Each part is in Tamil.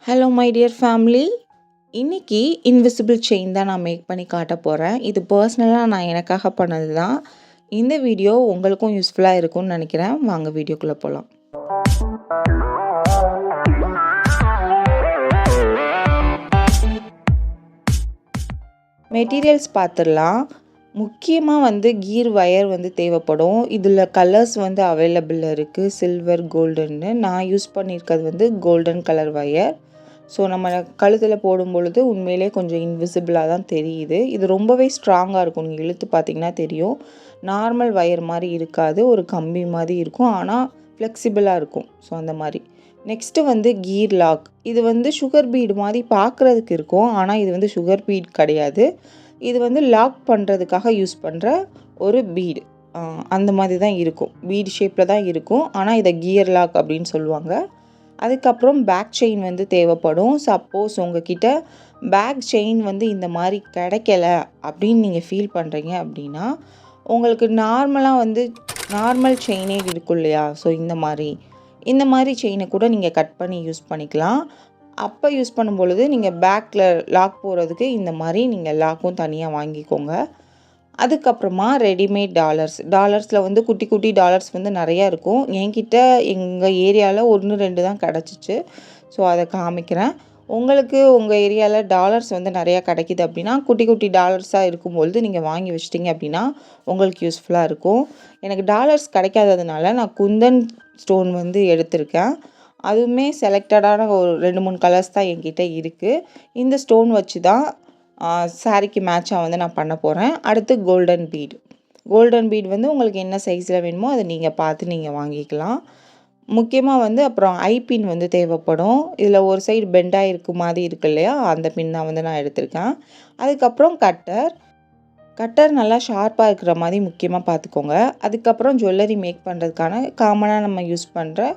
Hello my dear family. இன்றைக்கி இன்விசிபிள் செயின் தான் நான் மேக் பண்ணி காட்ட போகிறேன். இது பர்சனலாக நான் எனக்காக பண்ணது தான். இந்த வீடியோ உங்களுக்கும் யூஸ்ஃபுல்லாக இருக்கும்னு நினைக்கிறேன். வாங்க வீடியோக்குள்ளே போகலாம். மெட்டீரியல்ஸ் பார்த்துடலாம். முக்கியமாக கீர் வயர் தேவைப்படும். இதில் கலர்ஸ் அவைலபிள் இருக்குது, சில்வர், கோல்டன்னு. நான் யூஸ் பண்ணியிருக்கிறது கோல்டன் கலர் வயர். ஸோ நம்ம கழுத்தில் போடும் பொழுது உண்மையிலே கொஞ்சம் இன்விசிபிளாக தான் தெரியுது. இது ரொம்பவே ஸ்ட்ராங்காக இருக்கும். நீங்கள் இழுத்து பார்த்தீங்கன்னா தெரியும். நார்மல் வயர் மாதிரி இருக்காது, ஒரு கம்பி மாதிரி இருக்கும், ஆனால் ஃப்ளெக்சிபிளாக இருக்கும். ஸோ அந்த மாதிரி. நெக்ஸ்ட்டு கீர் லாக். இது சுகர் பீடு மாதிரி பார்க்குறதுக்கு இருக்கும், ஆனால் இது சுகர் பீட் கிடையாது. இது லாக் பண்ணுறதுக்காக யூஸ் பண்ணுற ஒரு பீடு. அந்த மாதிரி தான் இருக்கும், பீடு ஷேப்பில் தான் இருக்கும், ஆனால் இதை கியர் லாக் அப்படின்னு சொல்லுவாங்க. அதுக்கப்புறம் பேக் செயின் தேவைப்படும். சப்போஸ் உங்ககிட்ட பேக் செயின் இந்த மாதிரி கிடைக்கல அப்படின்னு நீங்கள் ஃபீல் பண்ணுறீங்க அப்படின்னா, உங்களுக்கு நார்மலாக நார்மல் செயினே இருக்கும் இல்லையா? ஸோ இந்த மாதிரி செயினை கூட நீங்கள் கட் பண்ணி யூஸ் பண்ணிக்கலாம். அப்போ யூஸ் பண்ணும் பொழுது நீங்கள் பேக்கில் லாக் போகிறதுக்கு இந்த மாதிரி நீங்கள் லாக்கும் தனியாக வாங்கிக்கோங்க. அதுக்கப்புறமா ரெடிமேட் டாலர்ஸில் குட்டி குட்டி டாலர்ஸ் நிறையா இருக்கும். என்கிட்ட எங்கள் ஏரியாவில் 1-2 தான் கிடச்சிச்சு. ஸோ அதை காமிக்கிறேன். உங்களுக்கு உங்கள் ஏரியாவில் டாலர்ஸ் நிறையா கிடைக்கிது அப்படின்னா, குட்டி குட்டி டாலர்ஸாக இருக்கும்பொழுது நீங்கள் வாங்கி வச்சிட்டிங்க அப்படின்னா உங்களுக்கு யூஸ்ஃபுல்லாக இருக்கும். எனக்கு டாலர்ஸ் கிடைக்காததுனால நான் குந்தன் ஸ்டோன் எடுத்திருக்கேன். அதுவுமே செலக்டடான ஒரு 2-3 கலர்ஸ் தான் என்கிட்ட இருக்குது. இந்த ஸ்டோன் வச்சு தான் சாரிக்கு மேட்சாக நான் பண்ண போகிறேன். அடுத்து கோல்டன் பீட் உங்களுக்கு என்ன சைஸில் வேணுமோ அதை நீங்கள் பார்த்து நீங்கள் வாங்கிக்கலாம். முக்கியமாக அப்புறம் ஐபின் தேவைப்படும். இதில் ஒரு சைடு பெண்டாக இருக்க மாதிரி இருக்கு இல்லையா? அந்த பின் தான் நான் எடுத்திருக்கேன். அதுக்கப்புறம் கட்டர் நல்லா ஷார்ப்பாக இருக்கிற மாதிரி முக்கியமாக பார்த்துக்கோங்க. அதுக்கப்புறம் ஜுவல்லரி மேக் பண்ணுறதுக்கான காமனாக நம்ம யூஸ் பண்ணுற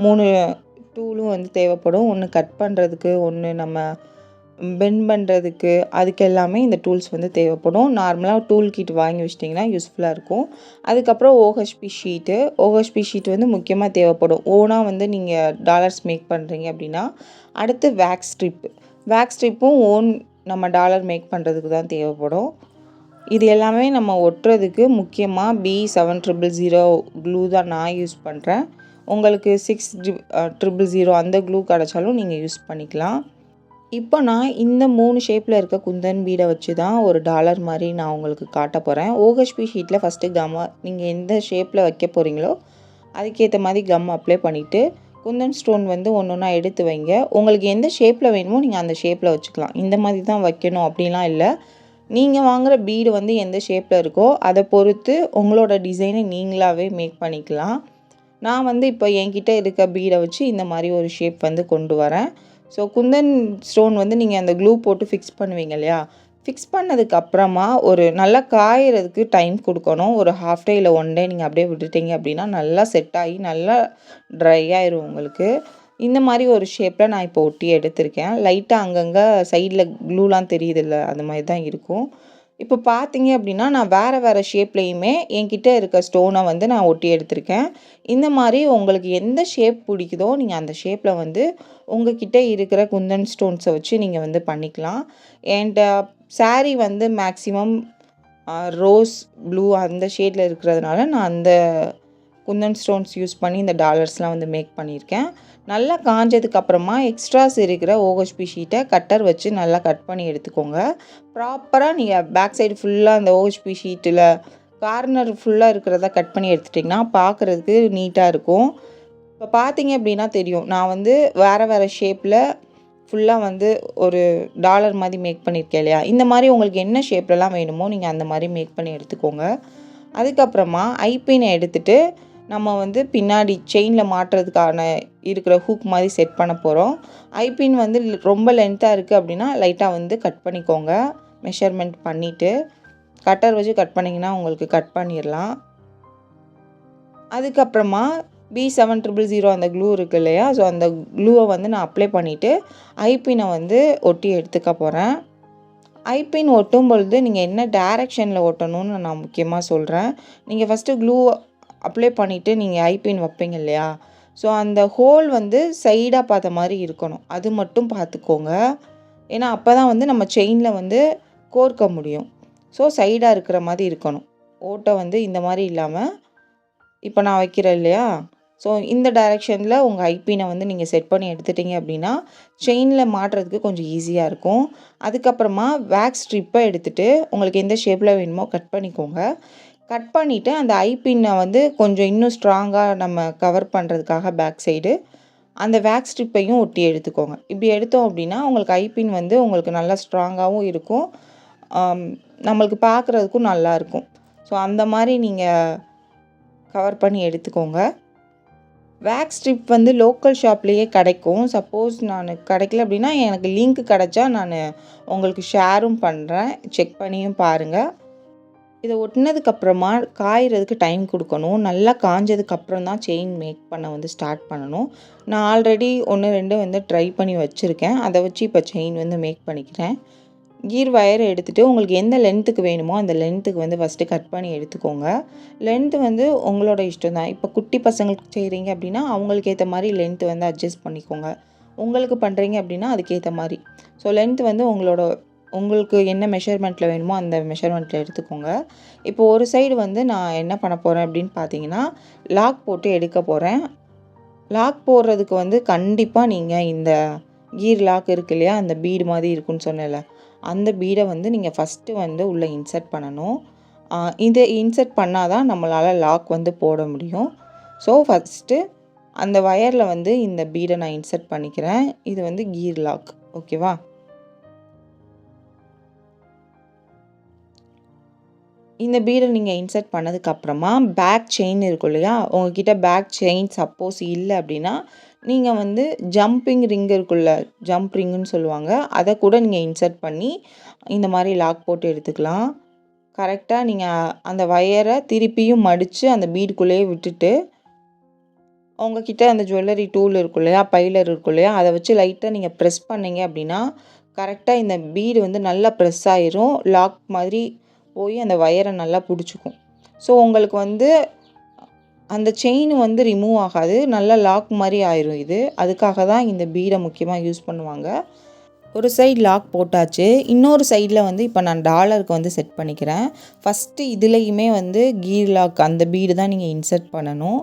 3 டூலும் தேவைப்படும். ஒன்று கட் பண்ணுறதுக்கு, ஒன்று நம்ம பெண்ட் பண்ணுறதுக்கு, அதுக்கு எல்லாமே இந்த டூல்ஸ் தேவைப்படும். நார்மலாக டூல் கிட் வாங்கி வச்சிட்டிங்கன்னா யூஸ்ஃபுல்லாக இருக்கும். அதுக்கப்புறம் ஓஹெச்பி ஷீட் முக்கியமாக தேவைப்படும். ஓனாக நீங்கள் டாலர்ஸ் மேக் பண்ணுறீங்க அப்படின்னா. அடுத்து வேக்ஸ் ஸ்ட்ரிப்பும் நம்ம டாலர் மேக் பண்ணுறதுக்கு தான் தேவைப்படும். இது எல்லாமே நம்ம ஒட்டுறதுக்கு முக்கியமாக B7000 க்ளூ தான் நான் யூஸ் பண்ணுறேன். உங்களுக்கு 6000 அந்த க்ளூ கிடச்சாலும் நீங்கள் யூஸ் பண்ணிக்கலாம். இப்போ நான் இந்த 3 ஷேப்பில் இருக்க குந்தன் பீடை வச்சு தான் ஒரு டாலர் மாதிரி நான் உங்களுக்கு காட்ட போகிறேன். ஓஹெச்பி ஷீட்டில் ஃபஸ்ட்டு நீங்கள் எந்த ஷேப்பில் வைக்க போகிறீங்களோ அதுக்கேற்ற மாதிரி கம் அப்ளை பண்ணிவிட்டு குந்தன் ஸ்டோன் ஒன்று ஒன்றா எடுத்து வைங்க. உங்களுக்கு எந்த ஷேப்பில் வேணுமோ நீங்கள் அந்த ஷேப்பில் வச்சுக்கலாம். இந்த மாதிரி தான் வைக்கணும் அப்படிலாம் இல்லை. நீங்கள் வாங்குகிற பீடு எந்த ஷேப்பில் இருக்கோ அதை பொறுத்து உங்களோட டிசைனை நீங்களாகவே மேக் பண்ணிக்கலாம். நான் இப்போ என்கிட்ட இருக்க பீடை வச்சு இந்த மாதிரி ஒரு ஷேப் கொண்டு வரேன். ஸோ குந்தன் ஸ்டோன் நீங்கள் அந்த க்ளூ போட்டு ஃபிக்ஸ் பண்ணுவீங்க இல்லையா? ஃபிக்ஸ் பண்ணதுக்கப்புறமா ஒரு நல்லா காயறதுக்கு டைம் கொடுக்கணும். ஒரு ஹாஃப் டே இல்லை 1 டே நீங்கள் அப்படியே விட்டுட்டீங்க அப்படின்னா நல்லா செட் ஆகி நல்லா ட்ரை ஆயிரும் உங்களுக்கு. இந்த மாதிரி ஒரு ஷேப்பில் நான் இப்போ ஒட்டி எடுத்திருக்கேன். லைட்டாக அங்கங்கே சைடில் க்ளூலாம் தெரியுதில்ல, அந்த மாதிரி தான் இருக்கும். இப்போ பார்த்தீங்க அப்படின்னா நான் வேறு ஷேப்லேயுமே என்கிட்ட இருக்க ஸ்டோனை நான் ஒட்டி எடுத்திருக்கேன். இந்த மாதிரி உங்களுக்கு எந்த ஷேப் பிடிக்குதோ நீங்கள் அந்த ஷேப்பில் உங்ககிட்ட இருக்கிற குந்தன் ஸ்டோன்ஸை வச்சு நீங்கள் பண்ணிக்கலாம். என்கிட்ட சாரீ மேக்ஸிமம் ரோஸ் ப்ளூ அந்த ஷேடில் இருக்கிறதுனால நான் அந்த குந்தன் ஸ்டோன்ஸ் யூஸ் பண்ணி இந்த டாலர்ஸ்லாம் மேக் பண்ணியிருக்கேன். நல்லா காஞ்சதுக்கப்புறமா எக்ஸ்ட்ராஸ் இருக்கிற ஓஹெச்பி ஷீட்டை கட்டர் வச்சு நல்லா கட் பண்ணி எடுத்துக்கோங்க. ப்ராப்பராக நீங்கள் பேக் சைடு ஃபுல்லாக அந்த ஓஹெச்பி ஷீட்டில் கார்னர் ஃபுல்லாக இருக்கிறத கட் பண்ணி எடுத்துட்டிங்கன்னா பார்க்குறதுக்கு நீட்டாக இருக்கும். இப்போ பார்த்தீங்க அப்படின்னா தெரியும், நான் வேறு ஷேப்பில் ஃபுல்லாக ஒரு டாலர் மாதிரி மேக் பண்ணியிருக்கேன் இல்லையா? இந்த மாதிரி உங்களுக்கு என்ன ஷேப்லலாம் வேணுமோ நீங்கள் அந்த மாதிரி மேக் பண்ணி எடுத்துக்கோங்க. அதுக்கப்புறமா ஐபினை எடுத்துகிட்டு நம்ம பின்னாடி செயினில் மாட்டுறதுக்கான இருக்கிற ஹூக் மாதிரி செட் பண்ண போகிறோம். ஐபின் ரொம்ப லென்த்தாக இருக்குது அப்படின்னா லைட்டாக கட் பண்ணிக்கோங்க. மெஷர்மெண்ட் பண்ணிவிட்டு கட்டர் வச்சு கட் பண்ணிங்கன்னா உங்களுக்கு கட் பண்ணிடலாம். அதுக்கப்புறமா B7000 அந்த க்ளூ இருக்குது இல்லையா? ஸோ அந்த க்ளூவை நான் அப்ளை பண்ணிவிட்டு ஐபினை ஒட்டி எடுத்துக்க போகிறேன். ஐபின் ஒட்டும் பொழுது நீங்கள் என்ன டைரெக்ஷனில் ஒட்டணும்னு நான் முக்கியமாக சொல்கிறேன். நீங்கள் ஃபஸ்ட்டு க்ளூ அப்ளை பண்ணிவிட்டு நீங்கள் ஐபின் வைப்பீங்க இல்லையா? ஸோ அந்த ஹோல் வந்து சைடாக பார்த்த மாதிரி இருக்கணும், அது மட்டும் பார்த்துக்கோங்க. ஏன்னா அப்போ தான் வந்து நம்ம செயினில் வந்து கோர்க்க முடியும். ஸோ சைடாக இருக்கிற மாதிரி இருக்கணும். ஓட்டை வந்து இந்த மாதிரி இல்லாமல் இப்போ நான் வைக்கிறேன் இல்லையா, ஸோ இந்த டைரெக்ஷனில் உங்கள் ஐபினை வந்து நீங்கள் செட் பண்ணி எடுத்துட்டிங்க அப்படின்னா செயினில் மாட்டுறதுக்கு கொஞ்சம் ஈஸியாக இருக்கும். அதுக்கப்புறமா வேக்ஸ் ஸ்ட்ரிப்பை எடுத்துகிட்டு உங்களுக்கு எந்த ஷேப்பில் வேணுமோ கட் பண்ணிக்கோங்க. கட் பண்ணிவிட்டு அந்த ஐபின்னை வந்து கொஞ்சம் இன்னும் ஸ்ட்ராங்காக நம்ம கவர் பண்ணுறதுக்காக பேக் சைடு அந்த வேக்ஸ் ஸ்ட்ரிப்பையும் ஒட்டி எடுத்துக்கோங்க. இப்படி எடுத்தோம் அப்படின்னா உங்களுக்கு ஐபின் வந்து உங்களுக்கு நல்லா ஸ்ட்ராங்காகவும் இருக்கும், நம்மளுக்கு பார்க்குறதுக்கும் நல்லாயிருக்கும். ஸோ அந்த மாதிரி நீங்கள் கவர் பண்ணி எடுத்துக்கோங்க. வேக்ஸ் ஸ்ட்ரிப் வந்து லோக்கல் ஷாப்லேயே கிடைக்கும். சப்போஸ் நான் கிடைக்கல அப்படின்னா எனக்கு லிங்க் கிடச்சா நான் உங்களுக்கு ஷேரும் பண்ணுறேன், செக் பண்ணியும் பாருங்கள். இதை ஒட்டினதுக்கப்புறமா காயறதுக்கு டைம் கொடுக்கணும். நல்லா காஞ்சதுக்கப்புறம் தான் செயின் மேக் பண்ண வந்து ஸ்டார்ட் பண்ணணும். நான் ஆல்ரெடி 1, 2 வந்து ட்ரை பண்ணி வச்சுருக்கேன். அதை வச்சு இப்போ செயின் வந்து மேக் பண்ணிக்கிறேன். கீர் வயரை எடுத்துகிட்டு உங்களுக்கு எந்த லென்த்துக்கு வேணுமோ அந்த லென்த்துக்கு வந்து ஃபஸ்ட்டு கட் பண்ணி எடுத்துக்கோங்க. லென்த்து வந்து உங்களோட இஷ்டம் தான். இப்போ குட்டி பசங்களுக்கு செய்கிறீங்க அப்படின்னா அவங்களுக்கு ஏற்ற மாதிரி லென்த்து வந்து அட்ஜஸ்ட் பண்ணிக்கோங்க. உங்களுக்கு பண்ணுறீங்க அப்படின்னா அதுக்கேற்ற மாதிரி. ஸோ லென்த்து வந்து உங்களுக்கு என்ன மெஷர்மெண்ட்டில் வேணுமோ அந்த மெஷர்மெண்ட்டில் எடுத்துக்கோங்க. இப்போ ஒரு சைடு வந்து நான் என்ன பண்ண போகிறேன் அப்படின்னு பார்த்தீங்கன்னா லாக் போட்டு எடுக்க போகிறேன். லாக் போடுறதுக்கு வந்து கண்டிப்பாக நீங்கள் இந்த கீர் லாக் இருக்கு இல்லையா, அந்த பீடு மாதிரி இருக்குன்னு சொன்னேன்ல, அந்த பீடை வந்து நீங்கள் ஃபஸ்ட்டு வந்து உள்ளே இன்சர்ட் பண்ணணும். இதை இன்சர்ட் பண்ணால் தான் நம்மளால் லாக் வந்து போட முடியும். ஸோ ஃபஸ்ட்டு அந்த வயரில் வந்து இந்த பீடை நான் இன்சர்ட் பண்ணிக்கிறேன். இது வந்து கீர் லாக், ஓகேவா? இந்த பீடை நீங்கள் இன்சர்ட் பண்ணதுக்கப்புறமா பேக் செயின் இருக்கும் இல்லையா, உங்ககிட்ட பேக் செயின் சப்போஸ் இல்லை அப்படின்னா நீங்கள் வந்து ஜம்பிங் ரிங் இருக்குல்ல, ஜம்ப் ரிங்குன்னு சொல்லுவாங்க, அதை கூட நீங்கள் இன்சர்ட் பண்ணி இந்த மாதிரி லாக் போட்டு எடுத்துக்கலாம். கரெக்டாக நீங்கள் அந்த வயரை திருப்பியும் மடித்து அந்த பீடுக்குள்ளேயே விட்டுட்டு உங்ககிட்ட அந்த ஜுவல்லரி டூல் இருக்கும் இல்லையா, பைலர் இருக்கும் இல்லையா, அதை வச்சு லைட்டாக நீங்கள் ப்ரெஸ் பண்ணிங்க அப்படின்னா கரெக்டாக இந்த பீடு வந்து நல்லா ப்ரெஸ் ஆயிரும். லாக் மாதிரி போய் அந்த வயரை நல்லா பிடிச்சிக்கும். ஸோ உங்களுக்கு வந்து அந்த செயின் வந்து ரிமூவ் ஆகாது, நல்லா லாக் மாதிரி ஆயிரும் இது. அதுக்காக தான் இந்த பீடை முக்கியமாக யூஸ் பண்ணுவாங்க. ஒரு சைடு லாக் போட்டாச்சு. இன்னொரு சைடில் வந்து இப்போ நான் டாலருக்கு வந்து செட் பண்ணிக்கிறேன். ஃபஸ்ட்டு இதுலேயுமே வந்து கீர் லாக் அந்த பீடு தான் நீங்கள் இன்சர்ட் பண்ணணும்.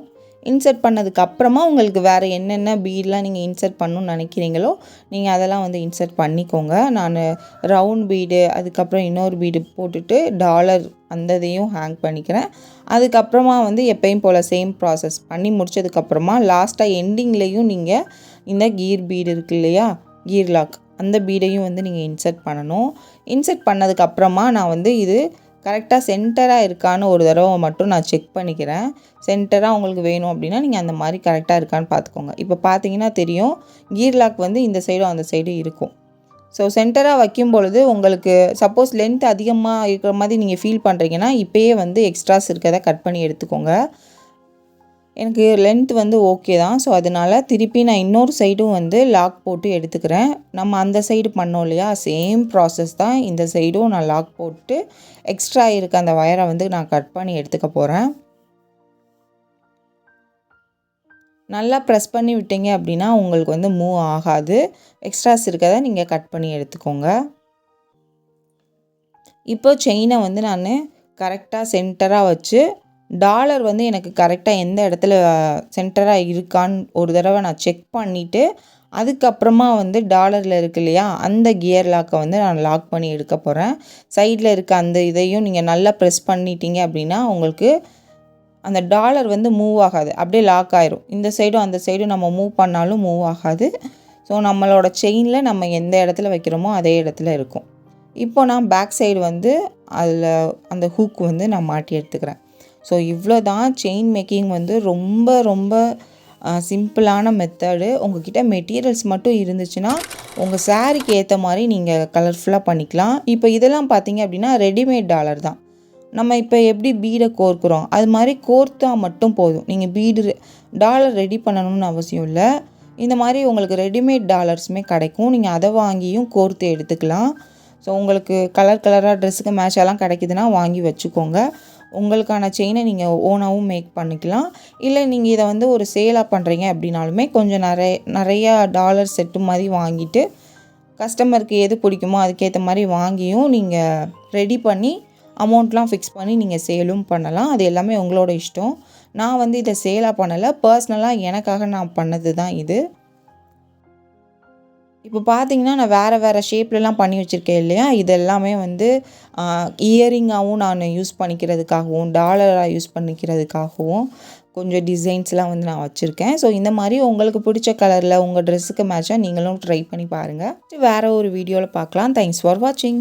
இன்சர்ட் பண்ணதுக்கப்புறமா உங்களுக்கு வேறு என்னென்ன பீடெலாம் நீங்கள் இன்சர்ட் பண்ணணுன்னு நினைக்கிறீங்களோ நீங்கள் அதெல்லாம் வந்து இன்சர்ட் பண்ணிக்கோங்க. நான் ரவுண்ட் பீடு அதுக்கப்புறம் இன்னொரு பீடு போட்டுட்டு டாலர் அந்த இதையும் ஹேங் பண்ணிக்கிறேன். அதுக்கப்புறமா வந்து எப்பயும் போல் சேம் ப்ராசஸ் பண்ணி முடித்ததுக்கப்புறமா லாஸ்ட்டாக எண்டிங்லேயும் நீங்கள் இந்த கீர் பீடு இருக்கு இல்லையா, கீர் லாக் அந்த பீடையும் வந்து நீங்கள் இன்சர்ட் பண்ணணும். இன்சர்ட் பண்ணதுக்கப்புறமா நான் வந்து இது கரெக்டாக சென்டராக இருக்கான்னு ஒரு தடவை மட்டும் நான் செக் பண்ணிக்கிறேன். சென்டராக உங்களுக்கு வேணும் அப்படின்னா நீங்கள் அந்த மாதிரி கரெக்டாக இருக்கான்னு பார்த்துக்கோங்க. இப்போ பார்த்தீங்கன்னா தெரியும், கீர் லாக் வந்து இந்த சைடும் அந்த சைடும் இருக்கும். ஸோ சென்டராக வைக்கும் பொழுது உங்களுக்கு சப்போஸ் லென்த் அதிகமாக இருக்கிற மாதிரி நீங்கள் ஃபீல் பண்ணுறீங்கன்னா இப்போயே வந்து எக்ஸ்ட்ராஸ் இருக்கிறத கட் பண்ணி எடுத்துக்கோங்க. எனக்கு லென்த் வந்து ஓகே தான். ஸோ அதனால் திருப்பி நான் இன்னொரு சைடும் வந்து லாக் போட்டு எடுத்துக்கிறேன். நம்ம அந்த சைடு பண்ணோம் இல்லையா, சேம் ப்ராசஸ் தான் இந்த சைடும் நான் லாக் போட்டு எக்ஸ்ட்ரா இருக்க அந்த வயரை வந்து நான் கட் பண்ணி எடுத்துக்க போகிறேன். நல்லா ப்ரெஸ் பண்ணி விட்டீங்க அப்படின்னா உங்களுக்கு வந்து மூவ் ஆகாது. எக்ஸ்ட்ராஸ் இருக்கிறத நீங்கள் கட் பண்ணி எடுத்துக்கோங்க. இப்போ செயினை வந்து நான் கரெக்டாக சென்டராக வச்சு டாலர் வந்து எனக்கு கரெக்டாக எந்த இடத்துல சென்டராக இருக்கான்னு ஒரு தடவை நான் செக் பண்ணிவிட்டு அதுக்கப்புறமா வந்து டாலரில் இருக்கு இல்லையா அந்த கியர் லாக்கை வந்து நான் லாக் பண்ணி எடுக்க போகிறேன். சைடில் இருக்க அந்த இதையும் நீங்கள் நல்லா ப்ரெஸ் பண்ணிட்டீங்க அப்படின்னா உங்களுக்கு அந்த டாலர் வந்து மூவ் ஆகாது, அப்படியே லாக் ஆயிரும். இந்த சைடும் அந்த சைடும் நம்ம மூவ் பண்ணாலும் மூவ் ஆகாது. ஸோ நம்மளோட செயினில் நம்ம எந்த இடத்துல வைக்கிறோமோ அதே இடத்துல இருக்கும். இப்போ நான் பேக் சைடு வந்து அதில் அந்த ஹூக் வந்து நான் மாட்டி எடுத்துக்கிறேன். ஸோ இவ்வளோ தான் செயின் மேக்கிங் வந்து ரொம்ப ரொம்ப சிம்பிளான மெத்தடு. உங்கள்கிட்ட மெட்டீரியல்ஸ் மட்டும் இருந்துச்சுன்னா உங்கள் சாரீக்கு ஏற்ற மாதிரி நீங்கள் கலர்ஃபுல்லாக பண்ணிக்கலாம். இப்போ இதெல்லாம் பார்த்தீங்க அப்படின்னா ரெடிமேட் டாலர் தான். நம்ம இப்போ எப்படி பீடை கோர்க்குறோம் அது மாதிரி கோர்த்தா மட்டும் போதும். நீங்கள் பீடு டாலர் ரெடி பண்ணணும்னு அவசியம் இல்லை. இந்த மாதிரி உங்களுக்கு ரெடிமேட் டாலர்ஸுமே கிடைக்கும், நீங்கள் அதை வாங்கியும் கோர்த்து எடுத்துக்கலாம். ஸோ உங்களுக்கு கலர் கலராக ட்ரெஸ்ஸுக்கு மேட்செல்லாம் கிடைக்குதுன்னா வாங்கி வச்சுக்கோங்க. உங்களுக்கான செயினை நீங்கள் ஓனாகவும் மேக் பண்ணிக்கலாம். இல்லை நீங்கள் இதை வந்து ஒரு சேலாக பண்ணுறீங்க அப்படின்னாலுமே கொஞ்சம் நிறையா டாலர் செட்டு மாதிரி வாங்கிட்டு கஸ்டமருக்கு எது பிடிக்குமோ அதுக்கேற்ற மாதிரி வாங்கியும் நீங்கள் ரெடி பண்ணி அமௌண்ட்லாம் ஃபிக்ஸ் பண்ணி நீங்கள் சேலும் பண்ணலாம். அது எல்லாமே உங்களோட இஷ்டம். நான் வந்து இதை சேலாக பண்ணலை, பர்சனலாக எனக்காக நான் பண்ணது தான் இது. இப்போ பார்த்தீங்கன்னா நான் வேறு ஷேப்லலாம் பண்ணி வச்சுருக்கேன் இல்லையா, இது எல்லாமே வந்து இயரிங்காகவும் நான் யூஸ் பண்ணிக்கிறதுக்காகவும் டாலராக யூஸ் பண்ணிக்கிறதுக்காகவும் கொஞ்சம் டிசைன்ஸ்லாம் வந்து நான் வச்சுருக்கேன். ஸோ இந்த மாதிரி உங்களுக்கு பிடிச்ச கலரில் உங்கள் ட்ரெஸ்ஸுக்கு மேட்சாக நீங்களும் ட்ரை பண்ணி பாருங்கள். வேறு ஒரு வீடியோவில் பார்க்கலாம். தேங்க்ஸ் ஃபார் வாட்சிங்.